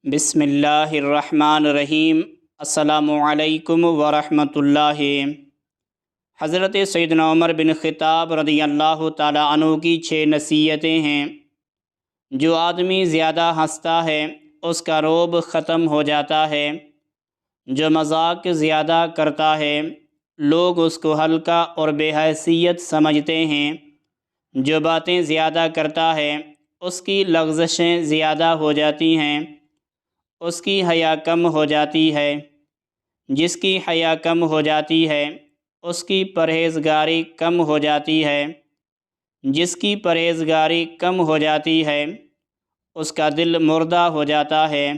بسم اللہ الرحمن الرحیم۔ السلام علیکم ورحمۃ اللہ۔ حضرت سیدنا عمر بن خطاب رضی اللہ تعالیٰ عنہ کی 6 نصیحتیں ہیں۔ جو آدمی زیادہ ہنستا ہے اس کا روب ختم ہو جاتا ہے۔ جو مذاق زیادہ کرتا ہے لوگ اس کو ہلکا اور بے حیثیت سمجھتے ہیں۔ جو باتیں زیادہ کرتا ہے اس کی لغزشیں زیادہ ہو جاتی ہیں، اس کی حیا کم ہو جاتی ہے۔ جس کی حیا کم ہو جاتی ہے اس کی پرہیزگاری کم ہو جاتی ہے۔ جس کی پرہیزگاری کم ہو جاتی ہے اس کا دل مردہ ہو جاتا ہے۔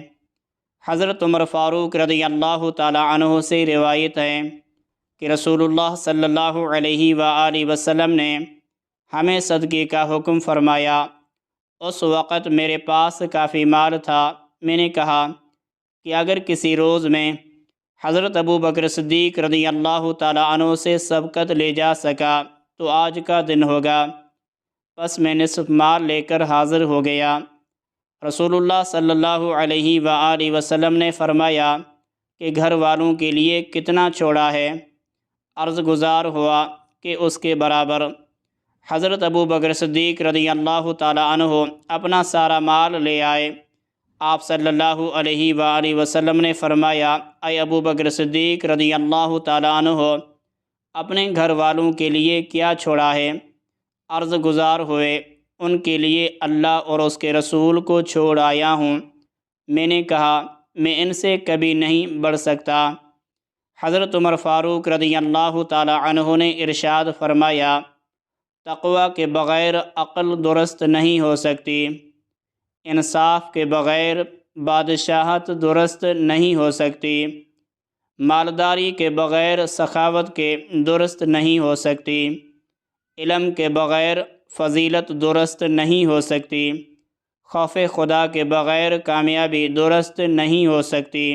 حضرت عمر فاروق رضی اللہ تعالیٰ عنہ سے روایت ہے کہ رسول اللہ صلی اللہ علیہ وآلہ وسلم نے ہمیں صدقے کا حکم فرمایا۔ اس وقت میرے پاس کافی مال تھا۔ میں نے کہا کہ اگر کسی روز میں حضرت ابو بکر صدیق رضی اللہ تعالیٰ عنہ سے سبقت لے جا سکا تو آج کا دن ہوگا۔ پس میں نصف مال لے کر حاضر ہو گیا۔ رسول اللہ صلی اللہ علیہ وآلہ وسلم نے فرمایا کہ گھر والوں کے لیے کتنا چھوڑا ہے؟ عرض گزار ہوا کہ اس کے برابر۔ حضرت ابو بکر صدیق رضی اللہ تعالیٰ عنہ اپنا سارا مال لے آئے۔ آپ صلی اللہ علیہ وآلہ وسلم نے فرمایا، اے ابو بکر صدیق رضی اللہ تعالیٰ عنہ، اپنے گھر والوں کے لیے کیا چھوڑا ہے؟ عرض گزار ہوئے، ان کے لیے اللہ اور اس کے رسول کو چھوڑ آیا ہوں۔ میں نے کہا میں ان سے کبھی نہیں بڑھ سکتا۔ حضرت عمر فاروق رضی اللہ تعالیٰ عنہ نے ارشاد فرمایا، تقوی کے بغیر عقل درست نہیں ہو سکتی، انصاف کے بغیر بادشاہت درست نہیں ہو سکتی، مالداری کے بغیر سخاوت کے درست نہیں ہو سکتی، علم کے بغیر فضیلت درست نہیں ہو سکتی، خوف خدا کے بغیر کامیابی درست نہیں ہو سکتی،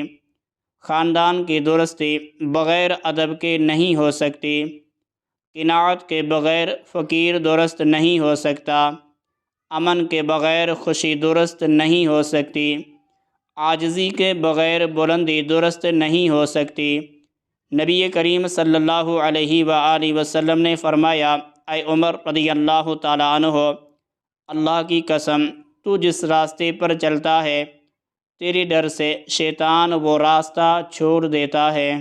خاندان کی درستی بغیر ادب کے نہیں ہو سکتی، قناعت کے بغیر فقیر درست نہیں ہو سکتا، امن کے بغیر خوشی درست نہیں ہو سکتی، عاجزی کے بغیر بلندی درست نہیں ہو سکتی۔ نبی کریم صلی اللہ علیہ وآلہ وسلم نے فرمایا، اے عمر رضی اللہ تعالیٰ عنہ، اللہ کی قسم تو جس راستے پر چلتا ہے تیرے ڈر سے شیطان وہ راستہ چھوڑ دیتا ہے۔